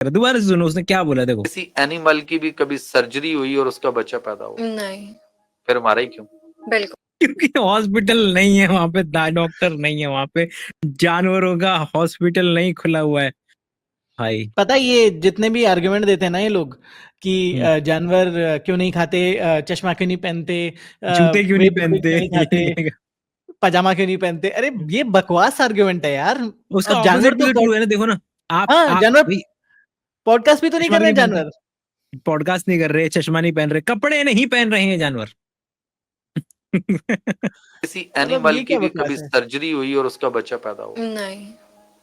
दोबारा से सुनो उसने क्या बोला, देखो। किसी एनिमल की भी कभी सर्जरी हुई और उसका बच्चा पैदा हुआ? नहीं। फिर मारा ही क्यों? बिल्कुल। क्योंकि हॉस्पिटल नहीं है वहां पे, डॉक्टर नहीं है वहां पे, जानवरों का हॉस्पिटल नहीं खुला हुआ है भाई। पता है ये जितने भी आर्गुमेंट देते हैं ना ये लोग कि जानवर क्यों नहीं खाते, चश्मा क्यों नहीं पहनते, जूते क्यों नहीं whey protein पहनते, क्यों नहीं खाते, पजामा क्यों नहीं पहनते, अरे ये बकवास आर्गुमेंट है यार। उसका अब जानवर ऑपोजिट भी तो ट्रू है ना, देखो ना। आप जानवर भाई पॉडकास्ट भी तो नहीं चश्मा कर रहे नहीं पहनते, जानवर, पॉडकास्ट नहीं कर रहे, चश्मा नहीं पहन रहे, कपड़े नहीं पहन रहे हैं जानवर। किसी मतलब एनिमल ये की क्या भी बकवास कभी है। सर्जरी हुई और उसका बच्चा पैदा हुआ? नहीं।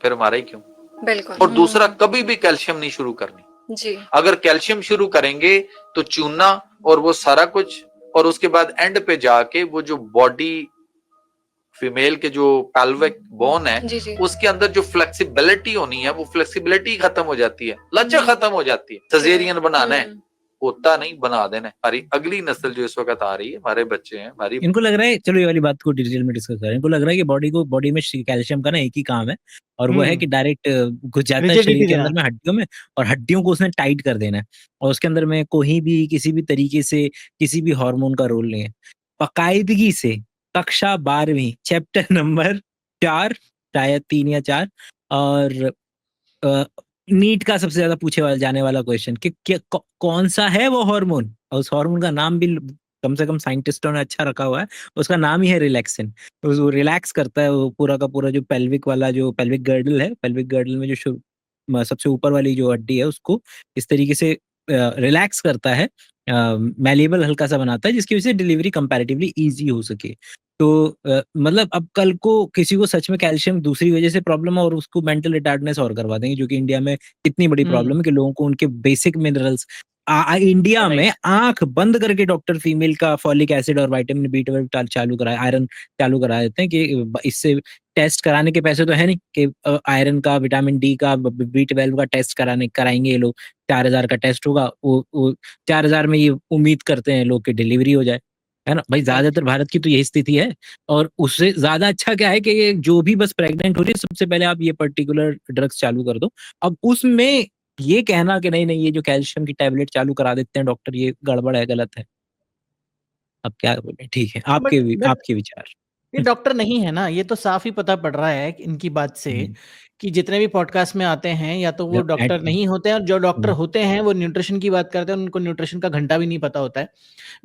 फिर मारा ही क्यों? बिल्कुल। और दूसरा, कभी भी कैल्शियम नहीं शुरू करनी। जी। अगर कैल्शियम शुरू करेंगे तो चूना और वो सारा कुछ, और उसके बाद एंड पे जाके वो जो बॉडी फीमेल के जो पेल्विक बोन है जी जी। उसके अंदर जो फ्लेक्सिबिलिटी होनी है वो फ्लेक्सिबिलिटी खत्म हो जाती है, लचक खत्म हो जाती है। सजेरियन बनाना है, होता नहीं, बना देना है। हमारी अगली नस्ल जो इस वक्त आ रही है, हमारे बच्चे हैं, हमारी इनको लग रहा है, चलो ये वाली बात को डिटेल में डिस्कस करें, इनको लग रहा है कि बॉडी में कैल्शियम का ना एक ही काम है, और वो है कि डायरेक्ट घुस जाता है शरीर Rigidity के देना। अंदर में, हड्डियों में, और हड्डियों को उसने टाइट कर देना है, और उसके अंदर में कोई भी किसी भी तरीके से किसी भी हार्मोन का रोल नहीं है। बाकायदगी से कक्षा 12वीं चैप्टर नंबर 4, शायद 3 या 4, और नीट का सबसे ज्यादा पूछे जाने वाला क्वेश्चन कि कौन सा है वो हार्मोन, और उस हार्मोन का नाम भी कम से कम साइंटिस्टों ने अच्छा रखा हुआ है, उसका नाम ही है रिलैक्सिन। तो वो रिलैक्स करता है वो पूरा का पूरा जो पेल्विक वाला, जो पेल्विक गर्डल है, पेल्विक गर्डल में जो सबसे ऊपर वाली जो हड्डी है उसको इस तरीके से रिलैक्स करता है, मैलिएबल हल्का सा बनाता है, जिसकी वजह से डिलीवरी कंपैरेटिवली इजी हो सके। तो मतलब अब कल को किसी को सच में कैल्शियम दूसरी वजह से प्रॉब्लम है और उसको मेंटल रिटार्डनेस और करवा देंगे, जो कि इंडिया में इतनी बड़ी प्रॉब्लम है कि लोगों को उनके बेसिक मिनरल्स इंडिया में आंख बंद करके डॉक्टर फीमेल का फॉलिक एसिड और विटामिन B12 चालू कराए, आयरन चालू करा देते हैं कि इससे टेस्ट कराने के पैसे तो है नहीं कि आयरन का, विटामिन D का, B12 का टेस्ट कराएंगे ये लोग। 4,000 का टेस्ट होगा, वो 4,000 में ये उम्मीद करते हैं लोग की डिलीवरी हो जाए, है ना भाई। ज्यादातर भारत की तो यही स्थिति है। और उससे ज्यादा अच्छा क्या है कि ये जो भी बस प्रेग्नेंट हो रही है, सबसे पहले आप ये पर्टिकुलर ड्रग्स चालू कर दो। अब उसमें ये कहना कि नहीं नहीं ये जो कैल्शियम की टैबलेट चालू करा देते हैं डॉक्टर, ये गड़बड़ है, गलत है। अब क्या बोले, ठीक है, आपके विचार। ये डॉक्टर नहीं है ना, ये तो साफ ही पता पड़ रहा है इनकी बात से कि जितने भी पॉडकास्ट में आते हैं या तो वो डॉक्टर नहीं होते हैं, और जो डॉक्टर होते हैं वो न्यूट्रिशन की बात करते हैं, उनको न्यूट्रिशन का घंटा भी नहीं पता होता है।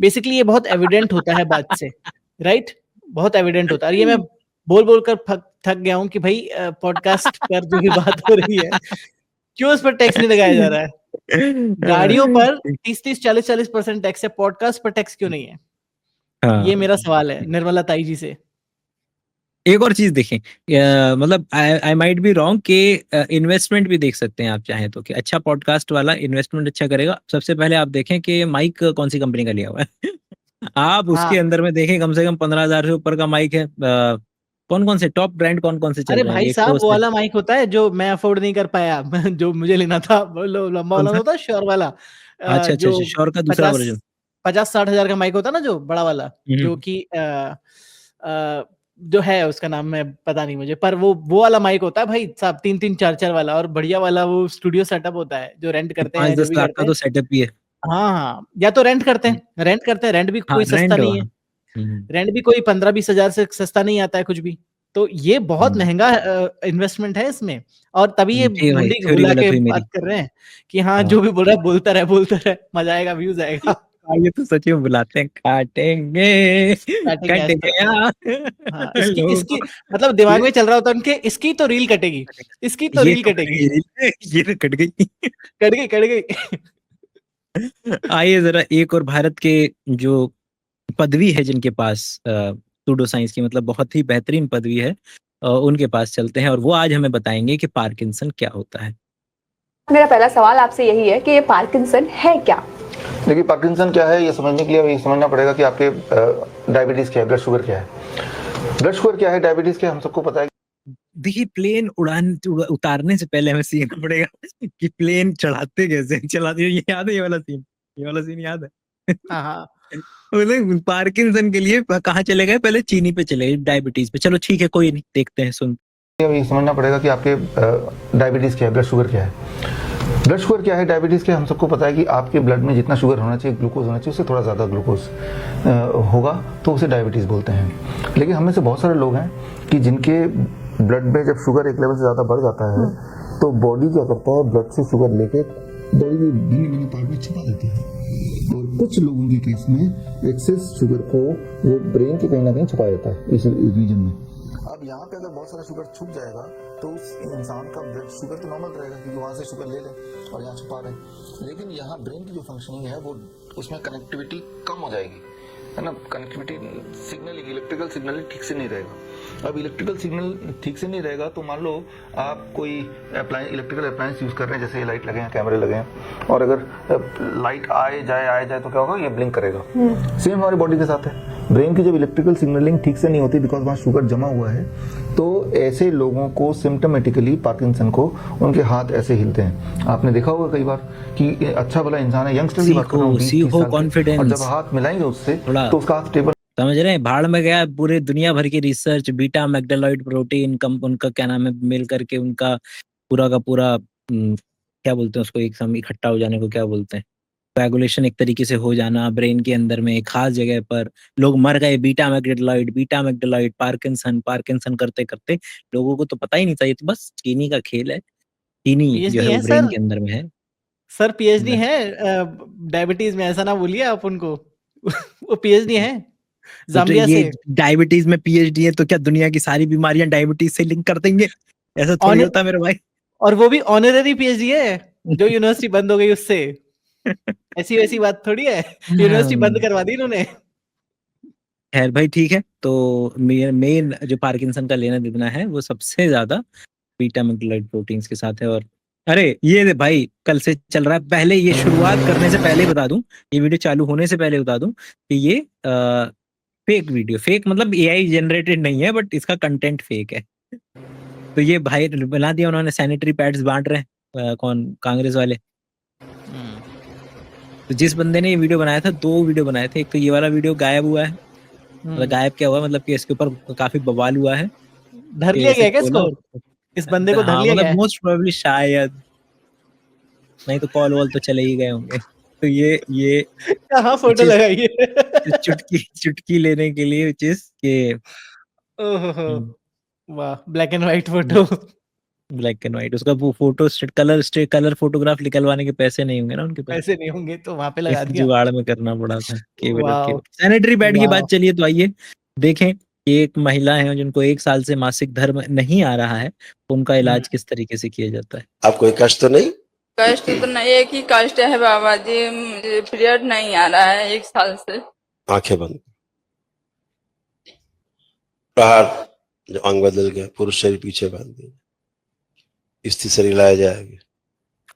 बेसिकली ये बहुत एविडेंट होता है बात से, राइट, बहुत एविडेंट होता है। ये मैं बोल बोल कर थक गया हूँ कि भाई पॉडकास्ट पर जो भी बात हो रही है क्यों उस पर टैक्स नहीं लगाया जा रहा है। गाड़ियों पर 30-30, 40-40% टैक्स है, पॉडकास्ट पर टैक्स क्यों नहीं है? ये मेरा सवाल है निर्मला ताई जी से। एक और चीज देखें, मतलब आई माइट बी रॉन्ग कि इन्वेस्टमेंट भी देख सकते हैं आप चाहें तो, कि अच्छा पॉडकास्ट वाला इन्वेस्टमेंट अच्छा करेगा। सबसे पहले आप देखें कि माइक कौन सी कंपनी का लिया हुआ है। आप उसके अंदर में देखें, कम से कम 15,000 से ऊपर का माइक है। कौन कौन से टॉप ब्रांड कौन कौन से चल अरे रहे हैं? भाई एक साहब, तो वो वाला माइक होता है जो मैं अफोर्ड नहीं कर पाया जो मुझे लेना था, लंबा वाला होता है, श्योर वाला, अच्छा, जो श्योर का दूसरा वर्जन 50-60 हजार का माइक होता है ना, जो बड़ा वाला, जो कि जो है उसका नाम मैं पता नहीं मुझे, पर वो वाला माइक होता है भाई साहब, 3-3, 4-4 वाला, और बढ़िया वाला वो स्टूडियो सेटअप होता है जो रेंट करते हैं, जो 5-10 भी लाख करते का हैं। तो सेटअप ही है। हाँ, या तो रेंट करते हैं, रेंट भी कोई सस्ता रेंट। नहीं है, रेंट भी कोई 15-20 हजार से सस्ता नहीं आता है कुछ भी। तो ये बहुत महंगा इन्वेस्टमेंट है इसमें, और तभी ये मुंडी थ्योरी घुला गलत के हुई मेरी। बात कर रहे हैं कि हाँ जो भी बोल रहा है बोलता रहे, मजा आएगा, व्यूज आएगा। ये तो सच में बुलाते हैं, काटेंगे काटेंगे यार। हाँ, इसकी मतलब दिमाग में चल रहा होता है उनके, इसकी तो रील कटेगी, इसकी तो रील कटेगी, ये तो कट गई, कट गई। आइए जरा एक और भारत के जो पदवी है जिनके पास सूडो साइंस की, मतलब बहुत ही बेहतरीन पदवी है, उनके पास चलते हैं और वो आज हमें बताएंगे कि पार्किंसन क्या होता है। मेरा पहला सवाल आपसे यही है कि ये पार्किंसन है क्या? देखिए, पार्किंसन क्या है ये समझने के लिए ये समझना पड़ेगा कि आपके डायबिटीज क्या है, ब्लड शुगर क्या है। ब्लड शुगर क्या है, डायबिटीज क्या है, हम सबको पता है। देखिए, प्लेन उतारने से पहले हमें सीखना पड़ेगा कि प्लेन चढ़ाते कैसे, चलाते, ये याद है, ये वाला सीन याद है। हाँ, पार्किंसन के लिए कहाँ चले गए, पहले चीनी पे चले गए, डायबिटीज पे। चलो ठीक है, कोई नहीं, देखते हैं, सुन। ये समझना पड़ेगा कि आपके डायबिटीज क्या है, ब्लड शुगर क्या है। ब्लड शुगर क्या है डायबिटीज़ के, हम सबको पता है कि आपके ब्लड में जितना शुगर होना चाहिए, ग्लूकोज होना चाहिए, उससे थोड़ा ज़्यादा ग्लूकोज होगा तो उसे डायबिटीज़ बोलते हैं। लेकिन हम में से बहुत सारे लोग हैं कि जिनके ब्लड में जब शुगर एक लेवल से ज़्यादा बढ़ जाता है तो बॉडी क्या करता है, ब्लड से शुगर लेके बॉडी में भिन्न भिन्न पार्ट में छिपा देती है। और कुछ लोगों के केस में एक्सेस शुगर को वो ब्रेन के कहीं ना कहीं छुपा देता है इस रीजन में। अब यहाँ पे अगर बहुत सारा शुगर छुप जाएगा तो उस इंसान का ब्लड शुगर तो नॉर्मल रहेगा क्योंकि वहाँ से शुगर ले लें और यहाँ छुपा रहे हैं, लेकिन यहाँ ब्रेन की जो फंक्शनिंग है वो उसमें कनेक्टिविटी कम हो जाएगी, है ना। कनेक्टिविटी सिग्नलिंग, इलेक्ट्रिकल सिग्नलिंग ठीक से नहीं रहेगा। अब इलेक्ट्रिकल सिग्नल ठीक से नहीं रहेगा तो मान लो आप कोई इलेक्ट्रिकल अप्लायंस यूज़ कर रहे हैं, जैसे ये लाइट लगे हैं, कैमरे लगे हैं, और अगर लाइट आए जाए तो क्या होगा, ये ब्लिंक करेगा। सेम हमारी बॉडी के साथ है। ब्रेन की जब इलेक्ट्रिकल सिग्नलिंग ठीक से नहीं होती बिकॉज वहाँ शुगर जमा हुआ है, तो ऐसे लोगों को सिम्टोमेटिकली पार्किंसन को उनके हाथ ऐसे हिलते हैं। आपने देखा होगा कई बार कि अच्छा भला इंसान है, यंगस्टर की बात कर रहा हूँ, 20-30 साल के, और जब हाथ मिलाएंगे उससे तो उसका हाथ स्टेबल, समझ रहे हैं, भाड़ में गया पूरे दुनिया भर की रिसर्च, बीटा मैग्डालॉइड प्रोटीन कम, उनका क्या नाम है, मिल करके उनका पूरा का पूरा क्या बोलते हैं उसको, एक समय इकट्ठा हो जाने को क्या बोलते हैं, कोएगुलेशन एक तरीके से हो जाना ब्रेन के अंदर में एक खास जगह पर, लोग मर गए। बीटा मैग्डालॉइड पार्किंसन करते करते लोगों को तो पता ही नहीं था, ये तो बस चीनी का खेल है। चीनी जो PhD है है वो ब्रेन सर, के अंदर में है। सर PhD है डायबिटीज में, ऐसा ना बोलिए आप उनको। वो PhD है तो जाम्बिया ये से। डायबिटीज में PhD है तो क्या दुनिया की सारी बीमारियां डायबिटीज से लिंक कर देंगे? ऐसा थोड़ी ऑनर- होता मेरे भाई। और वो भी ऑनरेरी PhD है, जो यूनिवर्सिटी बंद हो गई उससे। ऐसी वैसी बात थोड़ी है, यूनिवर्सिटी बंद करवा दी इन्होंने। खैर भाई ठीक है, तो मेन जो पार्किंसन का लेना देना है वो सबसे ज्यादा बीटा मैग्डालॉइड प्रोटीन्स के साथ है। और अरे ये भाई कल से चल रहा है, पहले ये शुरुआत करने से पहले बता दूं, ये वीडियो चालू होने से पहले बता दूं कि ये फेक वीडियो, फेक मतलब AI जनरेटेड नहीं है, बट इसका कंटेंट फेक है। तो ये भाई बना दिया उन्होंने, सैनिटरी पैड्स बांट रहे हैं कौन, कांग्रेस वाले। तो जिस बंदे ने ये वीडियो बनाया था, 2 वीडियो बनाए थे, एक तो ये वाला वीडियो गायब हुआ है, मतलब गायब क्या हुआ, मतलब कि इसके ऊपर काफी बवाल हुआ है, धर लिया गया क्या खोला इसको? और इस बंदे को धर हाँ लिया मतलब गया है? मोस्ट प्रोबेबली शायद, नहीं तो कॉल वॉल तो चले ही गए होंगे। तो ये कहाँ फोटो लगाई है? चुटकी लेने के लिए चीज के ओहो, वाह, black and white photo. Black and white, उसका वो फोटो कलर फोटोग्राफ निकलवाने के पैसे नहीं होंगे ना उनके पास, पैसे नहीं होंगे तो वहां पे लगा इस दिया। जुगाड़ में करना पड़ा था केवल और वाह, केवल। सैनिटरी पैड की वाह। बात चलिए तो आइए देखें कि एक महिला है जिनको 1 साल से मासिक धर्म नहीं आ रहा है, तो उनका इलाज किस तरीके से किया जाता है। आप कोई कष्ट तो नहीं? कष्ट तो नहीं, एक ही कष्ट है बाबा जी, मुझे पीरियड नहीं आ रहा है 1 साल से। आंखें बंद, प्रहार, जो अंग बदल गया, पुरुष शरीर पीछे बांध दिया, स्त्री शरीर लाया जाएगा।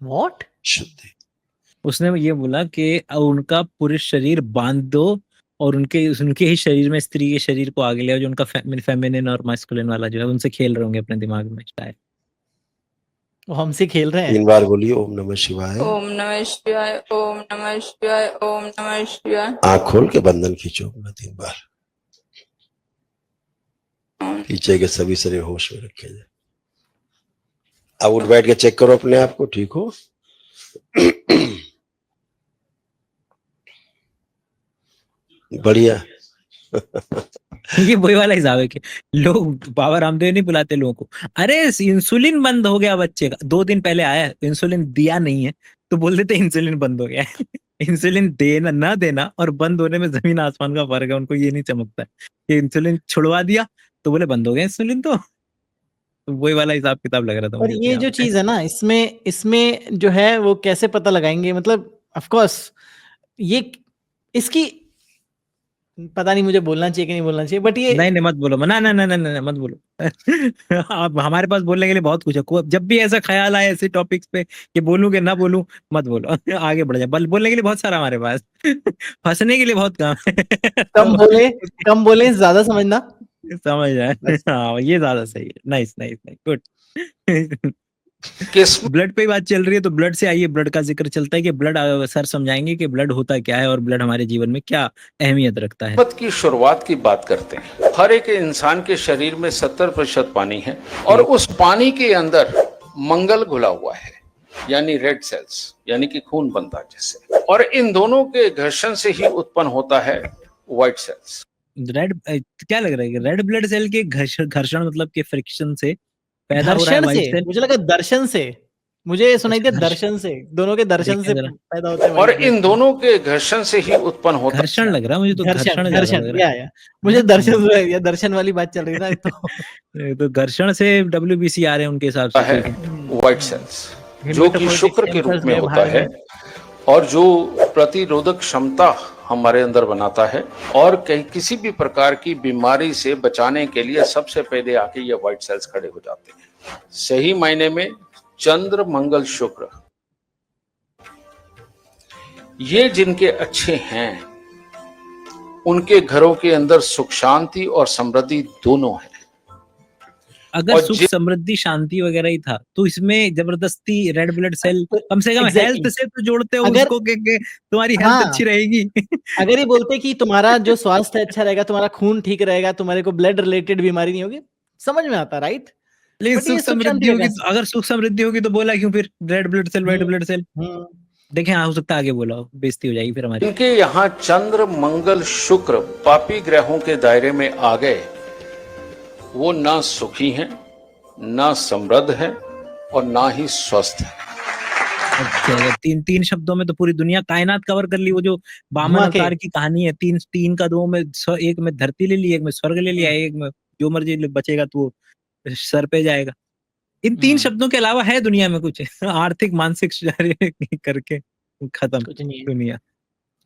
व्हाट? शुद्धि। उसने ये बोला कि उनका पुरुष शरीर बांध दो और उनके ही शरीर में स्त्री के शरीर को आगे ले आओ, जो उनका फेमिनिन और मास्कुलिन वाला जो है, उनसे खेल रहे होंगे अपने दिमाग में शायद। वो हमसे खेल रहे हैं। 3 बार बोलिए ओम नमः शिवाय। ओम नमः शिवाय, ओम नमः शिवाय, ओम नमः शिवाय। आंख खोल के बंधन खींचो अपना 3 बार, पीछे के सभी शरीर होश में रखे जाए। अब उठ बैठ के चेक करो अपने आप को, ठीक हो? बढ़िया। ये वही वाला हिसाब है कि लोग बाबा रामदेव नहीं बुलाते लोगों को, अरे इंसुलिन बंद हो गया बच्चे का, 2 दिन पहले आया, इंसुलिन दिया नहीं है तो बोल देते इंसुलिन बंद हो गया है। इंसुलिन देना ना देना और बंद होने में जमीन आसमान का फर्क है, उनको ये नहीं चमकता है कि इंसुलिन छुड़वा दिया तो बोले बंद हो गया इंसुलिन। तो वही वाला हिसाब किताब लग रहा था और मुझे। ये जो चीज है ना, इसमें जो है वो कैसे पता लगाएंगे, मतलब ऑफ कोर्स ये इसकी पता नहीं मुझे बोलना चाहिए कि नहीं बोलना चाहिए, बट ये नहीं मत बोलो, ना मत बोलो। आप हमारे पास बोलने के लिए बहुत कुछ है, जब भी ऐसा ख्याल आए ऐसे टॉपिक्स पे कि बोलूं कि ना बोलूं, मत बोलो। आगे बढ़ जाए, बोलने के लिए बहुत सारा हमारे पास, फंसने के लिए बहुत काम है। कम बोले ज्यादा समझना। समझ जाए, हाँ ये ज्यादा सही है। Nice good. किस ब्लड पे बात चल रही है तो ब्लड से आइए, ब्लड का जिक्र चलता है कि ब्लड, सर समझाएंगे कि ब्लड होता क्या है और ब्लड हमारे जीवन में क्या अहमियत रखता है। की शुरुआत की बात करते हैं। हर एक इंसान के शरीर में 70% पानी है और उस पानी के अंदर मंगल घुला हुआ है। यानी रेड सेल्स, यानी कि खून बनता है जिससे, और इन दोनों के घर्षण से ही उत्पन्न होता है व्हाइट सेल्स। रेड क्या लग रहा है कि रेड ब्लड सेल के घर्षण मतलब के फ्रिक्शन से पैदा हो रहा है घर्षण व्हाइट से, सेल। मुझे लगा दर्शन से, मुझे ये सुनाई दिया अच्छा, दर्शन से, दोनों के दर्शन देखें से जरा। पैदा होते हैं और white blood इन cells। दोनों के घर्षण से ही उत्पन्न होता घर्षण लग रहा है मुझे तो, घर्षण घर्षण ज्यादा घर्षण लग रहा या मुझे दर्शन या दर्शन वाली बात चल रही था तो है। तो घर्षण से WBC आ रहे हैं उनके हिसाब से, है ठीक है। व्हाइट सेल्स, जो कि शुक्र के रूप में होता है और जो प्रतिरोधक क्षमता हमारे अंदर बनाता है, और किसी भी प्रकार की बीमारी से बचाने के लिए सबसे पहले आके ये व्हाइट सेल्स खड़े हो जाते हैं। सही मायने में चंद्र मंगल शुक्र ये जिनके अच्छे हैं उनके घरों के अंदर सुख शांति और समृद्धि दोनों है। अगर और सुख समृद्धि शांति वगैरह ही था तो इसमें जबरदस्ती रेड ब्लड सेल कम से कम Exactly. हेल्थ से तो जोड़ते हो अगर- उसको कि तुम्हारी हेल्थ हाँ। अच्छी रहेगी। अगर ये बोलते कि तुम्हारा जो स्वास्थ्य अच्छा रहेगा, तुम्हारा खून ठीक रहेगा, तुम्हारे को ब्लड रिलेटेड बीमारी नहीं होगी, समझ में आता, राइट? लेकिन But ये सुख सुख शांति समृद्धि होगी का तो, अगर सुख समृद्धि होगी तो बोला क्यों फिर red blood cell white blood cell? देखें, हो सकता है आगे बोला हो, बेइज्जती हो जाएगी फिर हमारी। इनके यहाँ चंद्र मंगल शुक्र पापी ग्रहों के दायरे में आ गए, वो ना सुखी हैं, ना समृद्ध है और ना ही स्वस्थ है। अच्छा, तीन शब्दों में तो पूरी दुनिया कायनात कवर कर ली। वो जो बामन घुमा के। अवतार की कहानी है, तीन का दो में एक में धरती ले ली, एक में स्वर्ग ले लिया, एक में जो मर्जी बचेगा तो वो सर पे जाएगा। इन तीन शब्दों के अलावा है दुनिया में कुछ? आर्थिक मानसिक करके खत्म कुछ नहीं है। दुनिया।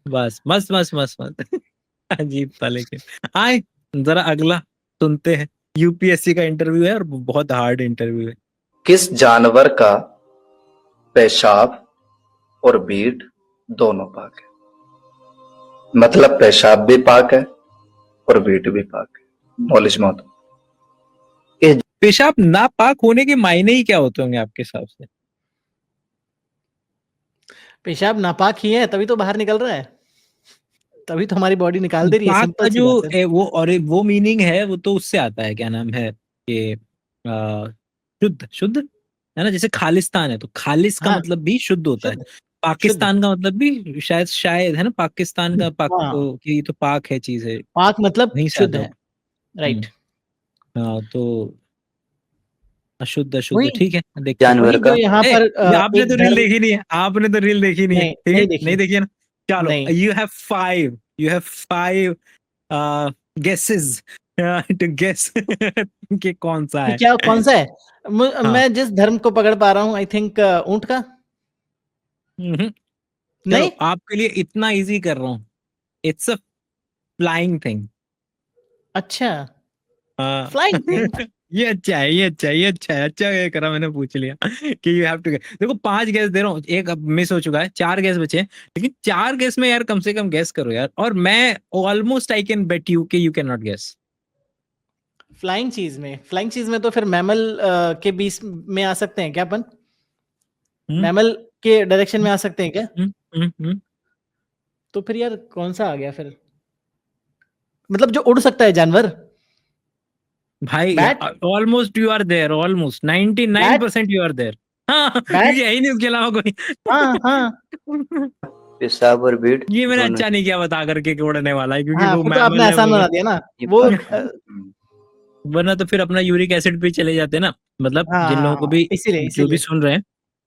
बस मस्त मस्त मस्त मस्त अजीब था। लेकिन आए जरा अगला सुनते हैं। यूपीएससी का इंटरव्यू है और बहुत हार्ड इंटरव्यू है। किस जानवर का पेशाब और बीट दोनों पाक है? मतलब पेशाब भी पाक है और बीट भी पाक है। नॉलेज में होता पेशाब नापाक होने के मायने ही क्या होते होंगे आपके हिसाब से? पेशाब नापाक ही है, तभी तो बाहर निकल रहा है, तभी तो हमारी बॉडी निकाल दे रही है। पाक सिंपल का सी जो बात है। वो मीनिंग है वो तो उससे आता है, क्या नाम है कि शुद्ध शुद्ध है ना। जैसे खालिस्तान है तो खालिस का हाँ, मतलब भी शुद्ध होता है। शुद्ध। पाकिस्तान का मतलब भी शायद है ना, पाकिस्तान का पाक हाँ। कि ये तो पाक है चीज है, पाक मतलब नहीं से शुद्ध आता है, राइट? हाँ, तो अशुद्ध अशुद्ध वही ठीक है, है। देखते हैं। जानवर वही का जो यहाँ ए, पर ये आपने एक तो रील धर्म देखी नहीं है, आपने तो रील देखी नहीं है, नहीं, ठीक है, नहीं देखी। नहीं देखी है ना। चलो, नहीं। You have five guesses to guess कि कौन सा कि है। क्या कौन सा है? हाँ। मैं जिस धर्म को पकड़ पा रहा हूँ, आई थिंक ऊंट का। चलो, नहीं, आपके लिए इतना इजी कर रहा हूँ, इट्स अ फ्लाइंग थिंग। अच्छा, फ्लाइंग थिंग। ये अच्छा है, ये अच्छा है, ये अच्छा है, अच्छा ये करा मैंने पूछ लिया कि यू हैव टू गेस। देखो 5 गैस दे रहा हूँ, एक अब मिस हो चुका है, 4 गैस बचे हैं, लेकिन 4 गैस में यार कम से कम गैस करो यार। और मैं almost I can bet you कि you can not guess. Flying चीज में तो फिर मैमल के बीच में आ सकते हैं क्या अपन? मैमल के डायरेक्शन में आ सकते हैं क्या? तो फिर यार कौन सा आ गया फिर? मतलब जो उड़ सकता है जानवर? भाई Bat? Almost you are there, almost 99% you are there. हाँ, Bat? क्योंकि है ही नहीं उसके अलावा कोई। हाँ हाँ पेशाब और बीट ये मैंने दोनों। अच्छा नहीं किया बता करके कि उड़ने वाला है, क्योंकि हाँ, वो फिर तो आपने मैमल है आसान वो। बना दिया ना ये वो। पाक- वरना तो फिर अपना यूरिक एसिड पे चले जाते ना। मतलब जिन लोगों को भी इसीलिए जो भी सुन रहे हैं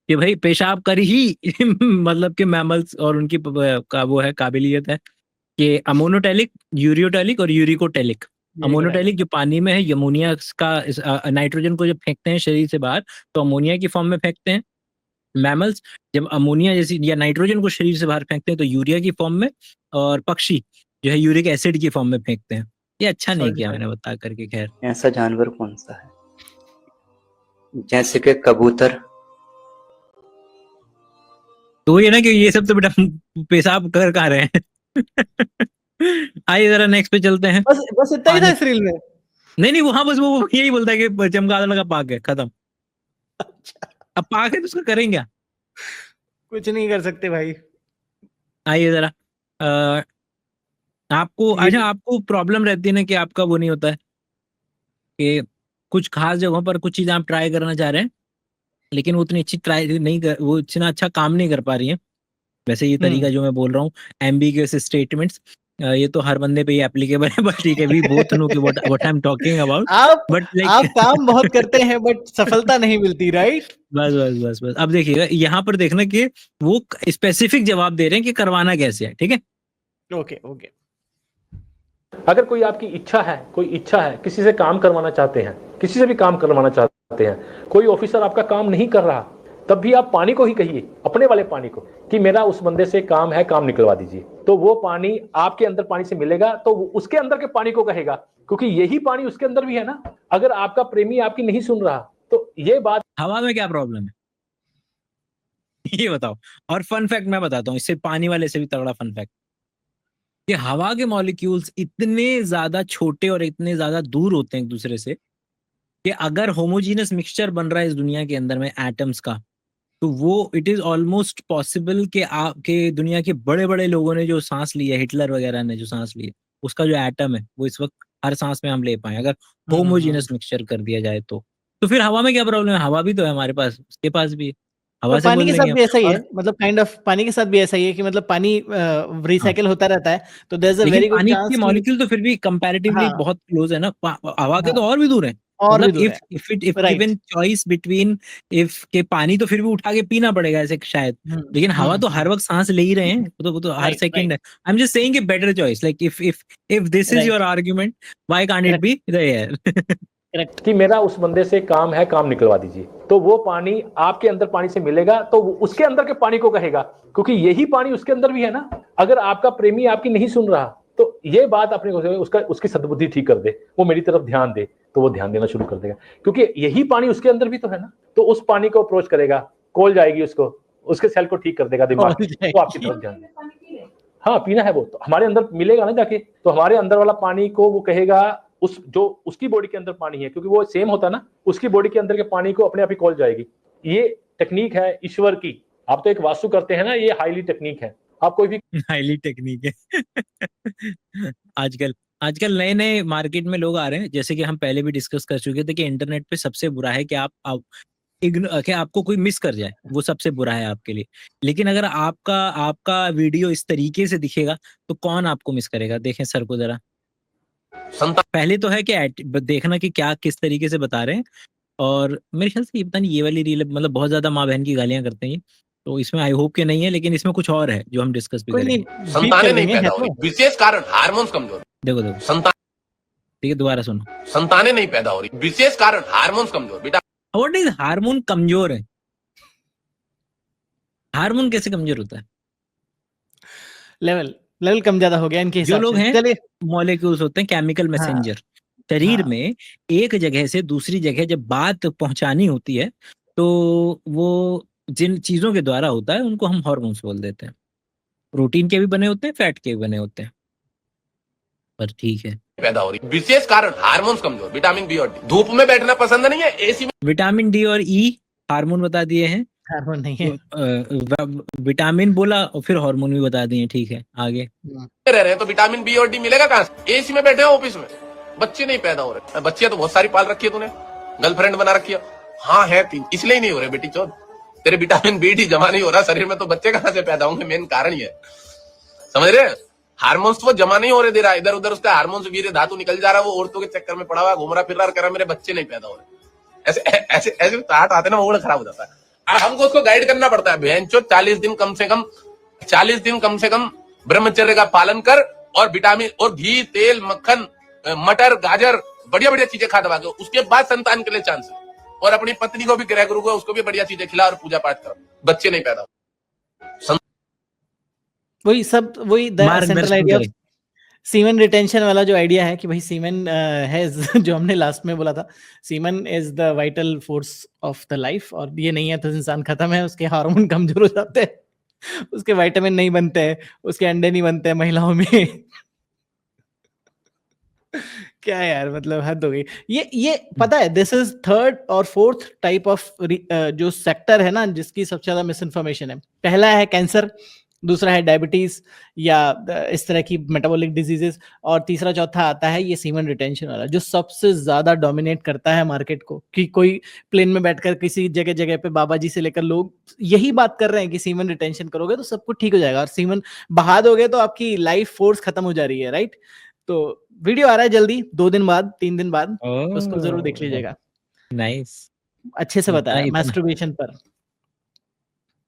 कि भाई पेशाब कर ही मतलब कि मैमल्स और उनकी का वो है काबिलियत है कि अमोनोटेलिक, यूरियोटेलिक और यूरिकोटेलिक। अमोनोटेलिक जो पानी में है, यमोनिया का नाइट्रोजन को जब फेंकते हैं शरीर से बाहर तो अमोनिया की फॉर्म में फेंकते हैं। मैमल्स जब अमोनिया जैसी या नाइट्रोजन को शरीर से बाहर फेंकते हैं तो यूरिया की फॉर्म में, और पक्षी जो है यूरिक एसिड की फॉर्म में फेंकते हैं। ये अच्छा नहीं किया मैंने बता करके। खैर, ऐसा जानवर कौन सा है? जैसे कि कबूतर। तो ये ना कि ये सब तो बेटा पेशाब कर कहाँ रहे हैं। आइए जरा नेक्स्ट पे चलते हैं। बस इतना ही था इस रील में। नहीं वहां बस वो यही बोलता है कि चमगादड़ का पाक है, खत्म। अब पाक है तो उसका करेंगे क्या? कुछ नहीं कर सकते भाई। आइए जरा आपको अच्छा, आपको प्रॉब्लम रहती है ना कि आपका वो नहीं होता है कि कुछ खास जगहों पर कुछ चीज आप ट्राई करना चाह रहे हैं, लेकिन वो उतनी अच्छी ट्राई नहीं कर, वो इतना अच्छा काम नहीं कर पा रही है। वैसे ये तरीका जो मैं बोल रहा हूँ एम्बिगुअस स्टेटमेंट्स, ये तो हर बंदे पे ही एप्लीकेबल है, बट ठीक है, वी बोथ नो कि what I am talking about. आप बट आप काम बहुत करते हैं बट सफलता नहीं मिलती, राइट? बस बस बस बस अब देखिएगा यहाँ पर देखना कि वो स्पेसिफिक जवाब दे रहे हैं कि करवाना कैसे है, ठीक है। Okay okay. अगर कोई आपकी इच्छा है, किसी से काम करवाना चाहते हैं, किसी से भी काम करवाना चाहते हैं, कोई ऑफिसर आपका काम नहीं कर रहा, तब भी आप पानी को ही कहिए, अपने वाले पानी को, कि मेरा उस बंदे से काम है, काम निकलवा दीजिए। तो वो पानी आपके अंदर पानी से मिलेगा, तो वो उसके अंदर के पानी को कहेगा, क्योंकि यही पानी उसके अंदर भी है ना। अगर आपका प्रेमी आपकी नहीं सुन रहा, तो ये बात हवा में क्या प्रॉब्लम है ये बताओ। और फन फैक्ट मैं बताता हूँ, इससे पानी वाले से भी तगड़ा फन फैक्ट, कि हवा के मॉलिक्यूल्स इतने ज्यादा छोटे और इतने ज्यादा दूर होते हैं एक दूसरे से कि अगर होमोजीनस मिक्सचर बन रहा है इस दुनिया के अंदर में एटम्स का, तो वो इट इज ऑलमोस्ट पॉसिबल कि आपके दुनिया के बड़े बड़े लोगों ने जो सांस ली है, हिटलर वगैरह ने जो सांस ली है, उसका जो एटम है वो इस वक्त हर सांस में हम ले पाए अगर होमोजीनस मिक्सचर कर दिया जाए तो फिर हवा में क्या प्रॉब्लम है? हवा भी तो है हमारे पास, उसके पास भी है, हवा से पानी बोल के साथ देंगे। भी ऐसा ही है, और मतलब काइंड ऑफ पानी के साथ भी ऐसा ही है कि मतलब पानी रिसाइकिल होता रहता है, तो देयर इज अ लेकिन वेरी गुड पानी चांस के कि मॉलिक्यूल तो फिर भी कंपैरेटिवली हाँ, बहुत क्लोज है ना, हवा के हाँ, तो और भी दूर है। और भी मतलब दूर है, if right. Given choice between, if के पानी तो फिर भी उठा के पीना पड़ेगा ऐसे शायद, लेकिन हवा तो हर वक्त सांस ले ही रहे हैं, वो तो हर राइट सेकंड राइट, है। I am just saying a better choice, like if this is your right, argument, why can't it correct be the air? Correct. कि मेरा उस बंदे से काम है, काम निकलवा दीजिए। तो वो पानी आपके अंदर पानी से मिलेगा, तो वो उसके अंदर के पानी को कहेगा, क्योंकि यही पानी उसके अंदर भी है ना। अगर आपका प्रेमी आपकी नहीं सुन रहा, तो ये बात अपने को उसकी सद्बुद्धि ठीक कर दे, वो मेरी तरफ ध्यान दे, तो वो ध्यान देना शुरू कर देगा, क्योंकि यही पानी उसके अंदर भी तो है ना। तो उस पानी को अप्रोच करेगा, कॉल जाएगी उसको, उसके सेल को ठीक कर देगा दिमाग की, तो आपकी तरफ ध्यान देगा। हाँ, पीना है वो तो हमारे अंदर मिलेगा ना जाके, तो हमारे अंदर वाला पानी को वो कहेगा, उस जो उसकी बॉडी के अंदर पानी है, क्योंकि वो सेम होता ना, उसकी बॉडी के अंदर के पानी को अपने आप ही कॉल जाएगी। ये टेक्निक है ईश्वर की। आप तो एक वास्तु करते हैं ना, ये हाईली टेक्निक है। आप कोई भी हाईली टेक्निक है आजकल आजकल नए नए मार्केट में लोग आ रहे हैं, जैसे कि हम पहले भी डिस्कस कर चुके थे कि इंटरनेट पे सबसे बुरा है कि आप कि आपको कोई मिस कर जाए, वो सबसे बुरा है आपके लिए। लेकिन अगर आपका वीडियो इस तरीके से दिखेगा तो कौन आपको मिस करेगा? देखें सर को जरा। पहले तो है कि देखना कि क्या किस तरीके से बता रहे हैं, और मेरे ख्याल से ये पता नहीं ये वाली रील मतलब बहुत ज्यादा माँ बहन की गालियां करते हैं, तो इसमें आई होप के नहीं है, लेकिन इसमें कुछ और है जो हम डिस्कस भी कोई करेंगे। नहीं, संतानें नहीं पैदा हो रही, विशेष कारण हार्मोन्स कमजोर। देखो ठीक है, दोबारा सुनो। संतानें नहीं पैदा हो रही, विशेष कारण हार्मोन्स कमजोर। बेटा व्हाट इज हार्मोन कमजोर है? हार्मोन कैसे कमजोर होता है? लेवल कम ज्यादा हो गया इनके जो हिसाब लोग से। हैं चलिए, मॉलिक्यूल्स होते हैं, केमिकल मैसेंजर, शरीर हाँ। में एक जगह से दूसरी जगह जब बात पहुंचानी होती है, तो वो जिन चीजों के द्वारा होता है उनको हम हार्मोन्स बोल देते हैं। प्रोटीन के भी बने होते हैं, फैट के भी बने होते हैं, पर ठीक है। पैदा हो रही, विशेष कारण हार्मोन्स कमजोर। विटामिन बी और डी। धूप में बैठना पसंद नहीं है, एसी में। विटामिन डी और ई हार्मोन बता दिए हैं, हार्मोन नहीं है। विटामिन बोला और फिर हार्मोन भी बता दिए, ठीक है आगे। रह रहे हैं तो विटामिन बी और डी मिलेगा कहां से? एसी में बैठे हो ऑफिस में, बच्चे नहीं पैदा हो रहे। बच्चियां तो बहुत सारी पाल रखी है तूने, गर्लफ्रेंड बना रखी है। हाँ है 3, इसलिए ही नहीं हो रहे बेटी चौथ, तेरे विटामिन बी डी जमा नहीं हो रहा शरीर में, तो बच्चे कहां से पैदा होंगे? मेन कारण ये है, समझ रहे? हार्मोन्स तो जमा नहीं हो रहे, दे रहा इधर उधर उसका हार्मोन्स वीर्य धातु निकल जा रहा है, वो औरतों के चक्कर में पड़ा हुआ घूम रहा फिर रहा, कर रहा मेरे बच्चे नहीं पैदा हो रहे। ऐसे ऐसे ऐसे ताट आते ना, मूड खराब हो जाता है। हमको उसको गाइड करना पड़ता है, बहनचो 40 दिन कम से कम ब्रह्मचर्य का पालन कर, और विटामिन और घी तेल मक्खन मटर गाजर बढ़िया बढ़िया चीजें खा दबा के, उसके बाद संतान के लिए चांस है। और अपनी पत्नी को भी ग्रह गुरु को उसको भी बढ़िया चीजें खिला और पूजा पाठ कर, बच्चे नहीं पैदा हो। वही central idea of semen retention वाला जो आइडिया है कि भाई सीमेन है जो हमने लास्ट में बोला था, semen is the vital force of the life, और ये नहीं है तो इंसान खत्म है, उसके हार्मोन कमजोर हो जाते हैं, उसके विटामिन नहीं बनते हैं, उसके अंडे नहीं बनते हैं महिलाओं में क्या यार, मतलब हद हो गई। ये पता है, दिस इज थर्ड और फोर्थ टाइप ऑफ जो सेक्टर है ना जिसकी सबसे ज्यादा मिस इन्फॉर्मेशन है। पहला है कैंसर, दूसरा है डायबिटीज या इस तरह की मेटाबॉलिक डिजीजेस, और तीसरा चौथा आता है ये सीमन रिटेंशन वाला, जो सबसे ज्यादा डोमिनेट करता है मार्केट को। कि कोई प्लेन में बैठकर किसी जगह जगह पे बाबा जी से लेकर लोग यही बात कर रहे हैं कि सीमन रिटेंशन करोगे तो सब कुछ ठीक हो जाएगा, और सीमन बहा दोगे तो आपकी लाइफ फोर्स खत्म हो जा रही है, राइट। तो वीडियो आ रहा है जल्दी, 2 दिन बाद 3 दिन बाद, उसको जरूर देख लीजिएगा। नाइस, अच्छे से बताया मैस्टरबेशन पर।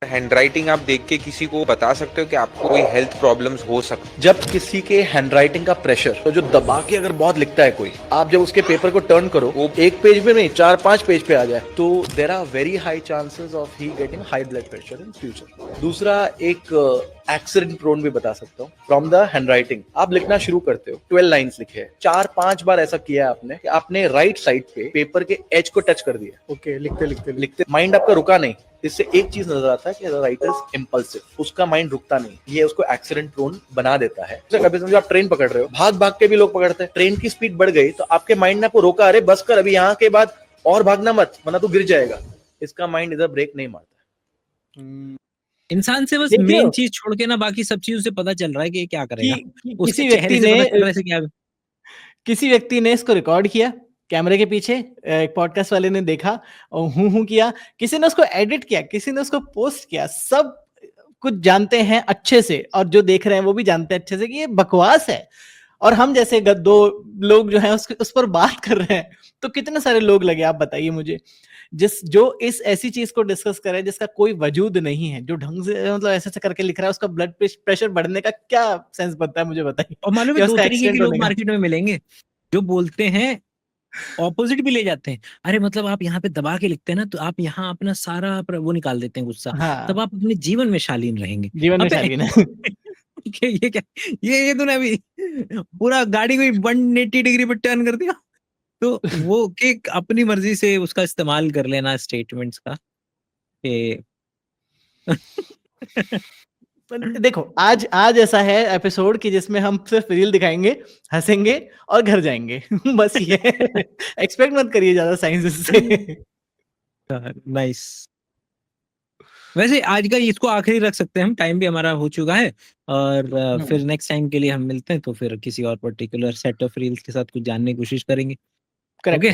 हैंडराइटिंग आप देख के किसी को बता सकते हो कि आपको कोई हेल्थ प्रॉब्लम्स हो सकती। जब किसी के हैंडराइटिंग का प्रेशर, तो जो दबा के अगर बहुत लिखता है कोई, आप जब उसके पेपर को टर्न करो, वो 1 पेज पे नहीं 4-5 पेज पे आ जाए, तो there are very high chances of he getting high blood pressure in future. दूसरा, एक एक्सीडेंट प्रोन भी बता सकता हूँ फ्रॉम द हैंडराइटिंग। आप लिखना शुरू करते हो, 12 लाइन्स लिखे हैं, 4-5 बार ऐसा किया है आपने कि आपने राइट साइड पे पेपर के एज को टच कर दिया। ओके, लिखते माइंड आपका रुका नहीं। इससे एक चीज नजर आता है कि राइटर इज इम्पल्सिव, उसका माइंड रुकता नहीं, ये उसको एक्सीडेंट प्रोन बना देता है। कभी समझो आप ट्रेन पकड़ रहे हो, भाग भाग के भी लोग पकड़ते हैं, ट्रेन की स्पीड बढ़ गई तो आपके माइंड ने आपको रोका, अरे बस कर, अभी यहाँ के बाद और भागना मत वरना तू गिर जाएगा। इसका माइंड इधर ब्रेक नहीं मारता। इंसान से बस मेन चीज छोड़ के ना बाकी सब चीजों से पता चल रहा है कि ये क्या करेगा। किसी व्यक्ति ने इसको रिकॉर्ड किया कैमरे के पीछे, एक पॉडकास्ट वाले ने देखा और हूं किया, किसी ने उसको एडिट किया, किसी ने उसको पोस्ट किया, सब कुछ जानते हैं अच्छे से, और जो देख रहे हैं वो भी जानते हैं अच्छे से कि ये बकवास है। और हम जैसे 2 लोग जो हैं उस पर बात कर रहे हैं, तो कितने सारे लोग लगे आप बताइए मुझे, जो इस ऐसी चीज को डिस्कस करे जिसका कोई वजूद नहीं है, जो ढंग से मतलब ऐसे करके लिख रहा है, उसका ब्लड प्रेशर बढ़ने का क्या सेंस बनता है मुझे बताइए। और मालूम है 2 तरीके के लोग मार्केट में मिलेंगे, जो बोलते हैं ऑपोजिट भी ले जाते हैं। अरे मतलब आप यहाँ पे दबा के लिखते हैं ना, तो आप यहाँ अपना सारा वो निकाल देते हैं गुस्सा। हाँ। तब आप अपने जीवन में शालीन रहेंगे। जीवन में शालीन है। ये क्या, ये तूने अभी पूरा गाड़ी को 180 डिग्री पर टर्न कर दिया। तो वो कि अपनी मर्जी से उसका इस्तेमाल कर लेना स्टेटमेंट्स का। देखो आज ऐसा है एपिसोड कि जिसमें हम सिर्फ रील दिखाएंगे, हंसेंगे और घर जाएंगे। बस ये एक्सपेक्ट मत करिए ज्यादा साइंस से। नाइस। वैसे आज का इसको आखिरी रख सकते हैं हम, टाइम भी हमारा हो चुका है, और फिर नेक्स्ट टाइम के लिए हम मिलते हैं, तो फिर किसी और पर्टिकुलर सेट ऑफ रील्स के साथ कुछ जानने की कोशिश करेंगे। ओके,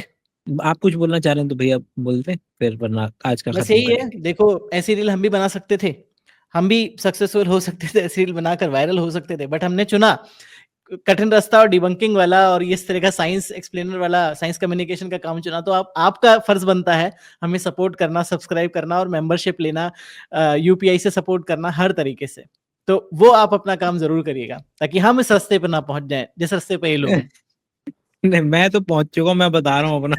आप कुछ बोलना चाह रहे हैं तो भैया बोलते हैं, फिर वरना आज का बस यही है। देखो, ऐसी रील हम भी बना सकते थे, हम भी सक्सेसफुल हो सकते थे, ऐसी रील बनाकर वायरल हो सकते थे, बट हमने चुना कठिन रास्ता और डिबंकिंग वाला और इस तरह का साइंस एक्सप्लेनर वाला, साइंस कम्युनिकेशन का काम चुना। तो आपका फर्ज बनता है हमें सपोर्ट करना, सब्सक्राइब करना और मेंबरशिप लेना, यूपीआई से सपोर्ट करना हर तरीके से। तो वो आप अपना काम जरूर करिएगा ताकि हम इस रास्ते पर ना पहुंच जाए जिस रास्ते पे ये लोग। नहीं, मैं तो पहुंच चुका, मैं बता रहा हूँ अपना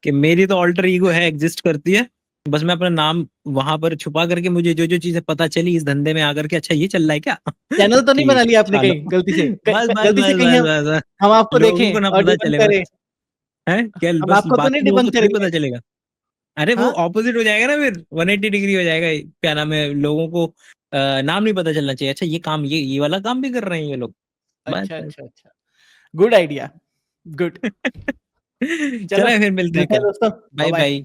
कि मेरी तो ऑल्टर ईगो है, एग्जिस्ट करती है, बस मैं अपना नाम वहां पर छुपा करके मुझे जो चीजें पता चली इस धंधे में आकर के, अच्छा ये चल रहा है क्या, चैनल तो नहीं बना लिया आपने कहीं गलती से? गलती से कहीं हम आपको देखें को ना पता चलेगा है क्या, बस आपको तो नहीं डिबंक करेंगे, पता चलेगा। अरे वो ऑपोजिट हो जाएगा ना, फिर 180 डिग्री हो जाएगा। क्या नाम है, लोगों को नाम नहीं पता चलना चाहिए, अच्छा ये काम, ये वाला काम भी कर रहे हैं ये लोग। अच्छा, गुड आइडिया, गुड। चलो फिर मिलते हैं दोस्तों, बाय बाय।